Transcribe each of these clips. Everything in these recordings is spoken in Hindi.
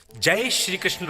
जय श्री कृष्ण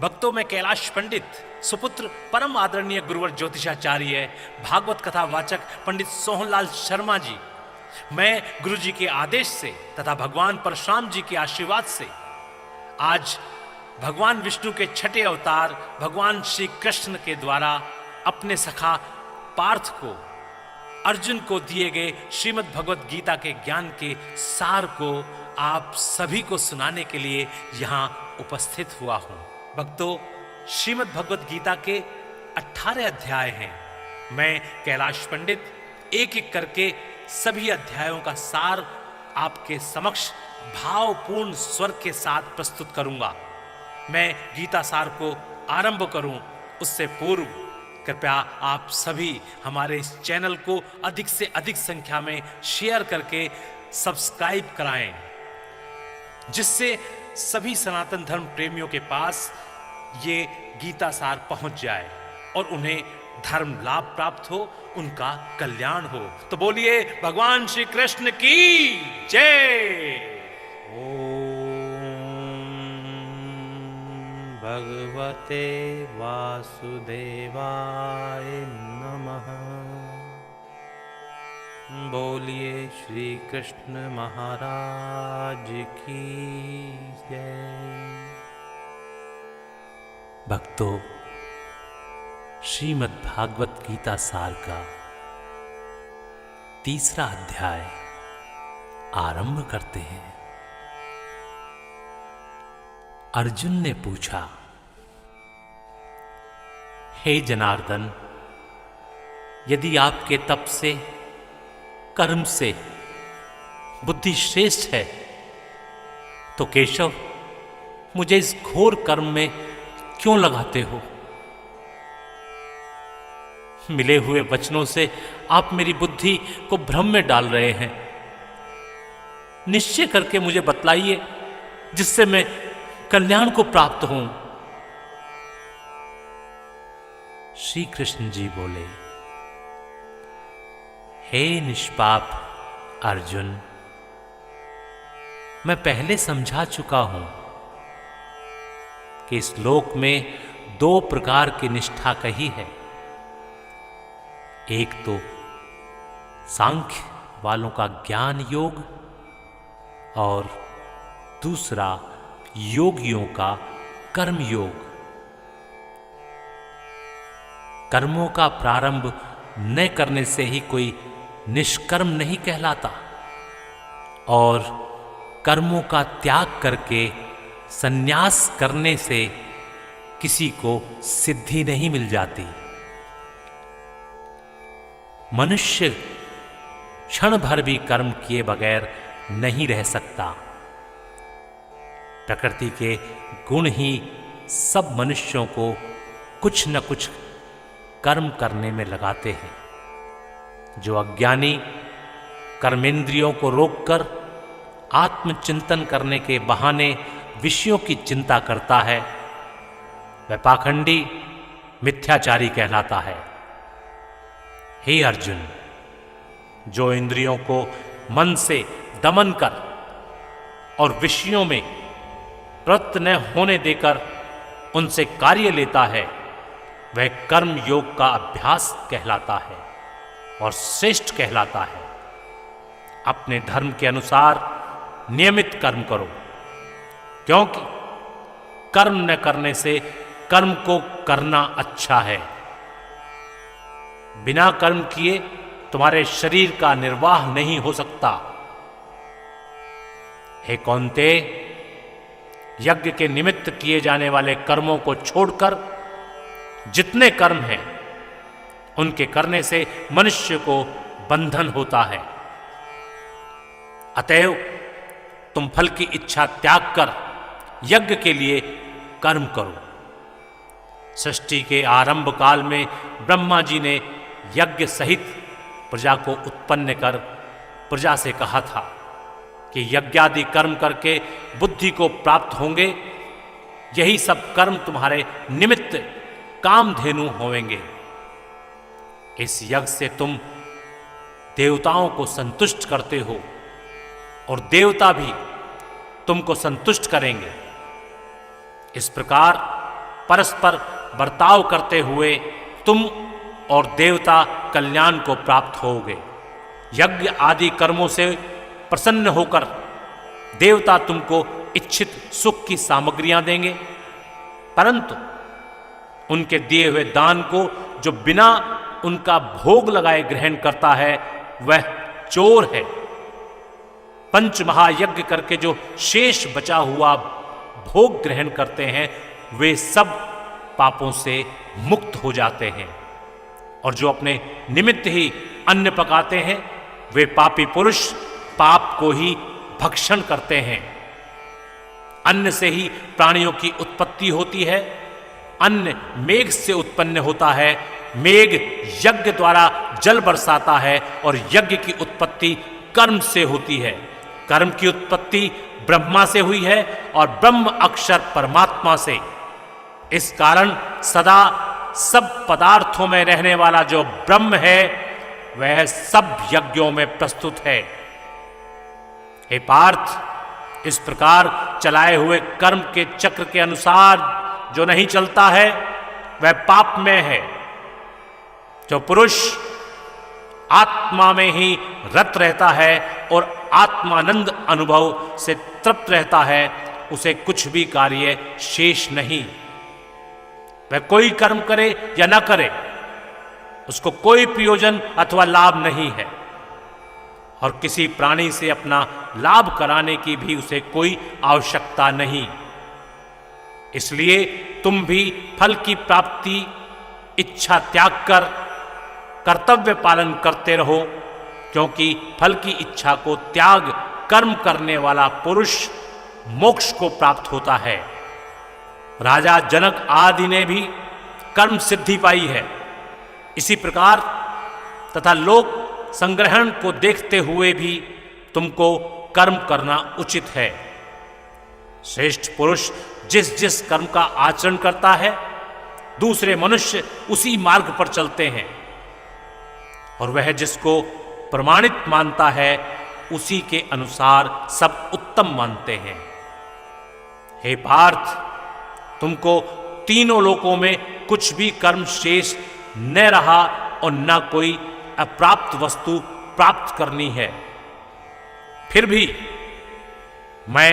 भक्तों में कैलाश पंडित सुपुत्र परम आदरणीय गुरुवर ज्योतिषाचार्य भागवत कथा वाचक पंडित सोहनलाल शर्मा जी, मैं गुरु जी के आदेश से तथा भगवान परशुराम जी के आशीर्वाद से आज भगवान विष्णु के छठे अवतार भगवान श्री कृष्ण के द्वारा अपने सखा पार्थ को अर्जुन को दिए गए श्रीमद् भगवत गीता के ज्ञान के सार को आप सभी को सुनाने के लिए यहाँ उपस्थित हुआ हूँ। भक्तों, श्रीमद् भगवत गीता के 18 अध्याय हैं। मैं कैलाश पंडित एक एक करके सभी अध्यायों का सार आपके समक्ष भावपूर्ण स्वर के साथ प्रस्तुत करूंगा। मैं गीता सार को आरंभ करूं उससे पूर्व कृपया आप सभी हमारे इस चैनल को अधिक से अधिक संख्या में शेयर करके सब्सक्राइब कराएं, जिससे सभी सनातन धर्म प्रेमियों के पास ये गीता सार पहुंच जाए और उन्हें धर्म लाभ प्राप्त हो, उनका कल्याण हो। तो बोलिए भगवान श्री कृष्ण की जय। भगवते वासुदेवाय नमः। बोलिए श्री कृष्ण महाराज की जय। भक्तों, श्रीमद् भागवत गीता सार का तीसरा अध्याय आरंभ करते हैं। अर्जुन ने पूछा, हे जनार्दन, यदि आपके तप से कर्म से बुद्धि श्रेष्ठ है तो केशव मुझे इस घोर कर्म में क्यों लगाते हो? मिले हुए वचनों से आप मेरी बुद्धि को भ्रम में डाल रहे हैं। निश्चय करके मुझे बतलाइए जिससे मैं कल्याण को प्राप्त हूं। श्री कृष्ण जी बोले, हे निष्पाप अर्जुन, मैं पहले समझा चुका हूं कि इस लोक में दो प्रकार की निष्ठा कही है। एक तो सांख्य वालों का ज्ञान योग और दूसरा योगियों का कर्म योग। कर्मों का प्रारंभ न करने से ही कोई निष्कर्म नहीं कहलाता और कर्मों का त्याग करके संन्यास करने से किसी को सिद्धि नहीं मिल जाती। मनुष्य क्षण भर भी कर्म किए बगैर नहीं रह सकता। प्रकृति के गुण ही सब मनुष्यों को कुछ न कुछ कर्म करने में लगाते हैं। जो अज्ञानी कर्मेंद्रियों को रोककर आत्मचिंतन करने के बहाने विषयों की चिंता करता है, वह पाखंडी मिथ्याचारी कहलाता है। हे अर्जुन, जो इंद्रियों को मन से दमन कर और विषयों में प्रवृत्त न होने देकर उनसे कार्य लेता है, वह कर्म योग का अभ्यास कहलाता है और श्रेष्ठ कहलाता है। अपने धर्म के अनुसार नियमित कर्म करो, क्योंकि कर्म न करने से कर्म को करना अच्छा है। बिना कर्म किए तुम्हारे शरीर का निर्वाह नहीं हो सकता। हे कौन्तेय, यज्ञ के निमित्त किए जाने वाले कर्मों को छोड़कर जितने कर्म हैं उनके करने से मनुष्य को बंधन होता है। अतएव तुम फल की इच्छा त्याग कर यज्ञ के लिए कर्म करो। सृष्टि के आरंभ काल में ब्रह्मा जी ने यज्ञ सहित प्रजा को उत्पन्न कर प्रजा से कहा था कि यज्ञादि कर्म करके बुद्धि को प्राप्त होंगे। यही सब कर्म तुम्हारे निमित्त कामधेनु होवेंगे। इस यज्ञ से तुम देवताओं को संतुष्ट करते हो और देवता भी तुमको संतुष्ट करेंगे। इस प्रकार परस्पर बर्ताव करते हुए तुम और देवता कल्याण को प्राप्त होगे। यज्ञ आदि कर्मों से प्रसन्न होकर देवता तुमको इच्छित सुख की सामग्रियां देंगे, परंतु उनके दिए हुए दान को जो बिना उनका भोग लगाए ग्रहण करता है वह चोर है। पंच महायज्ञ करके जो शेष बचा हुआ भोग ग्रहण करते हैं वे सब पापों से मुक्त हो जाते हैं, और जो अपने निमित्त ही अन्न पकाते हैं वे पापी पुरुष पाप को ही भक्षण करते हैं। अन्न से ही प्राणियों की उत्पत्ति होती है। अन्न मेघ से उत्पन्न होता है। मेघ यज्ञ द्वारा जल बरसाता है और यज्ञ की उत्पत्ति कर्म से होती है। कर्म की उत्पत्ति ब्रह्मा से हुई है और ब्रह्म अक्षर परमात्मा से। इस कारण सदा सब पदार्थों में रहने वाला जो ब्रह्म है वह सब यज्ञों में प्रस्तुत है। हे पार्थ, इस प्रकार चलाए हुए कर्म के चक्र के अनुसार जो नहीं चलता है वह पाप में है। जो पुरुष आत्मा में ही रत रहता है और आत्मानंद अनुभव से तृप्त रहता है उसे कुछ भी कार्य शेष नहीं। वह कोई कर्म करे या न करे उसको कोई प्रयोजन अथवा लाभ नहीं है, और किसी प्राणी से अपना लाभ कराने की भी उसे कोई आवश्यकता नहीं। इसलिए तुम भी फल की प्राप्ति इच्छा त्याग कर कर्तव्य पालन करते रहो, क्योंकि फल की इच्छा को त्याग कर्म करने वाला पुरुष मोक्ष को प्राप्त होता है। राजा जनक आदि ने भी कर्म सिद्धि पाई है। इसी प्रकार तथा लोक संग्रहण को देखते हुए भी तुमको कर्म करना उचित है। श्रेष्ठ पुरुष जिस जिस कर्म का आचरण करता है दूसरे मनुष्य उसी मार्ग पर चलते हैं, और वह जिसको प्रमाणित मानता है उसी के अनुसार सब उत्तम मानते हैं। हे पार्थ, तुमको तीनों लोकों में कुछ भी कर्म शेष न रहा और न कोई अप्राप्त वस्तु प्राप्त करनी है। फिर भी मैं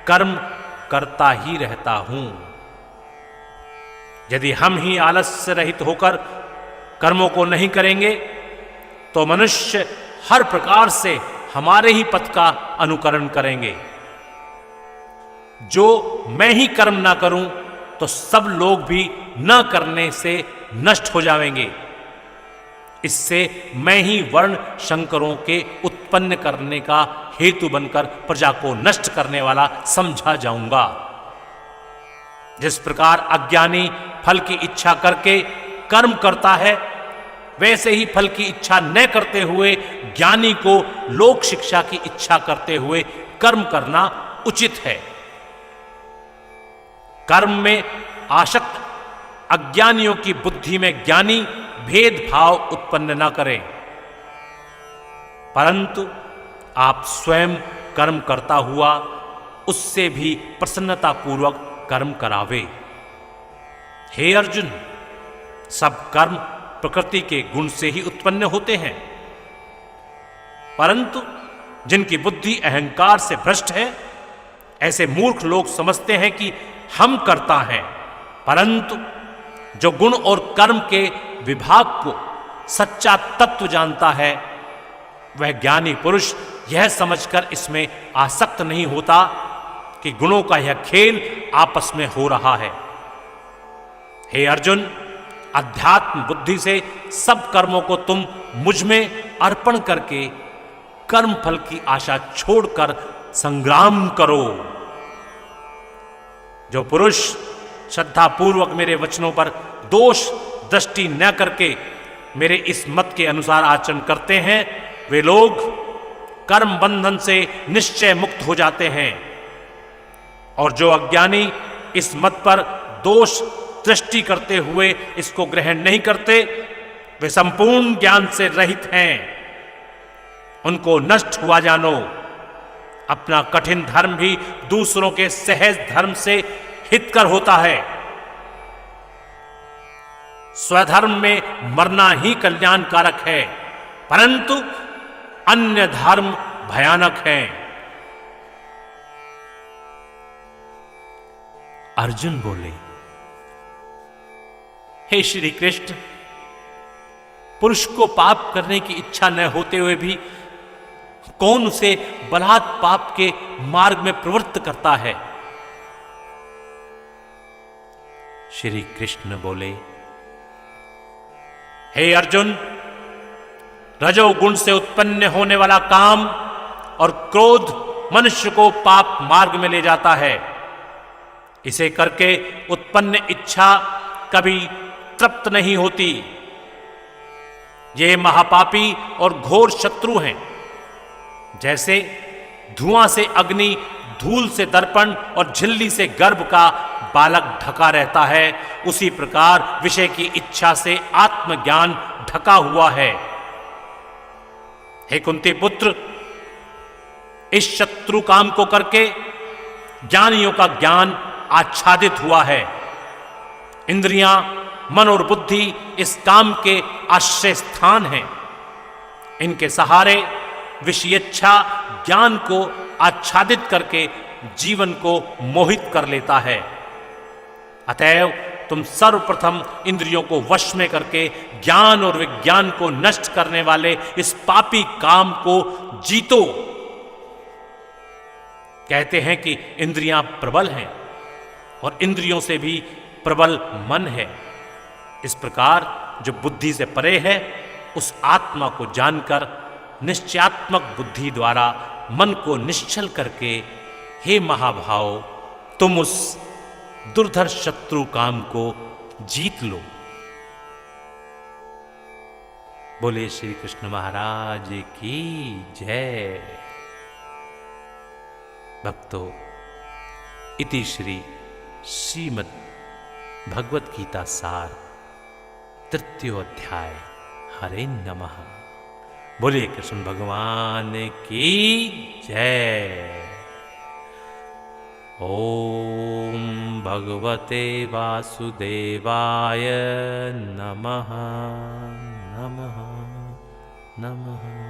कर्म करता ही रहता हूं। यदि हम ही आलस्य रहित होकर कर्मों को नहीं करेंगे तो मनुष्य हर प्रकार से हमारे ही पथ का अनुकरण करेंगे। जो मैं ही कर्म ना करूं तो सब लोग भी न करने से नष्ट हो जाएंगे। इससे मैं ही वर्ण शंकरों के उत्पन्न करने का हेतु बनकर प्रजा को नष्ट करने वाला समझा जाऊंगा। जिस प्रकार अज्ञानी फल की इच्छा करके कर्म करता है वैसे ही फल की इच्छा न करते हुए ज्ञानी को लोक शिक्षा की इच्छा करते हुए कर्म करना उचित है। कर्म में आसक्त अज्ञानियों की बुद्धि में ज्ञानी भेदभाव उत्पन्न न करें, परंतु आप स्वयं कर्म करता हुआ उससे भी प्रसन्नता पूर्वक कर्म करावे। हे अर्जुन, सब कर्म प्रकृति के गुण से ही उत्पन्न होते हैं, परंतु जिनकी बुद्धि अहंकार से भ्रष्ट है ऐसे मूर्ख लोग समझते हैं कि हम करता हैं, परंतु जो गुण और कर्म के विभाग को सच्चा तत्व जानता है वह ज्ञानी पुरुष यह समझकर इसमें आसक्त नहीं होता कि गुणों का यह खेल आपस में हो रहा है। हे अर्जुन, अध्यात्म बुद्धि से सब कर्मों को तुम मुझ में अर्पण करके कर्म फल की आशा छोड़कर संग्राम करो। जो पुरुष श्रद्धा पूर्वक मेरे वचनों पर दोष दृष्टि न करके मेरे इस मत के अनुसार आचरण करते हैं वे लोग कर्म बंधन से निश्चय मुक्त हो जाते हैं, और जो अज्ञानी इस मत पर दोष दृष्टि करते हुए इसको ग्रहण नहीं करते वे संपूर्ण ज्ञान से रहित हैं। उनको नष्ट हुआ जानो। अपना कठिन धर्म भी दूसरों के सहज धर्म से हितकर होता है। स्वधर्म में मरना ही कल्याणकारक है, परंतु अन्य धर्म भयानक है। अर्जुन बोले, हे श्री कृष्ण, पुरुष को पाप करने की इच्छा न होते हुए भी कौन उसे बलात् पाप के मार्ग में प्रवृत्त करता है? श्री कृष्ण बोले, हे अर्जुन, रजोगुण से उत्पन्न होने वाला काम और क्रोध मनुष्य को पाप मार्ग में ले जाता है। इसे करके उत्पन्न इच्छा कभी तृप्त नहीं होती। ये महापापी और घोर शत्रु हैं। जैसे धुआं से अग्नि, धूल से दर्पण और झिल्ली से गर्भ का बालक ढका रहता है, उसी प्रकार विषय की इच्छा से आत्मज्ञान ढका हुआ है। हे कुंती पुत्र, इस शत्रु काम को करके ज्ञानियों का ज्ञान आच्छादित हुआ है। इंद्रियां, मन और बुद्धि इस काम के आश्रय स्थान हैं। इनके सहारे विषयेच्छा ज्ञान को आच्छादित करके जीवन को मोहित कर लेता है। अतएव तुम सर्वप्रथम इंद्रियों को वश में करके ज्ञान और विज्ञान को नष्ट करने वाले इस पापी काम को जीतो। कहते हैं कि इंद्रियां प्रबल हैं और इंद्रियों से भी प्रबल मन है। इस प्रकार जो बुद्धि से परे है, उस आत्मा को जानकर निश्चयात्मक बुद्धि द्वारा मन को निश्चल करके, हे महाभाव, तुम उस दुर्धर शत्रु काम को जीत लो। बोले श्री कृष्ण महाराज की जय। भक्तों, इति श्री श्रीमद् भगवत गीता सार तृतीय अध्याय। हरे नमः। बोले कृष्ण भगवान की जय। ओम भगवते वासुदेवाय नमः नमः नमः।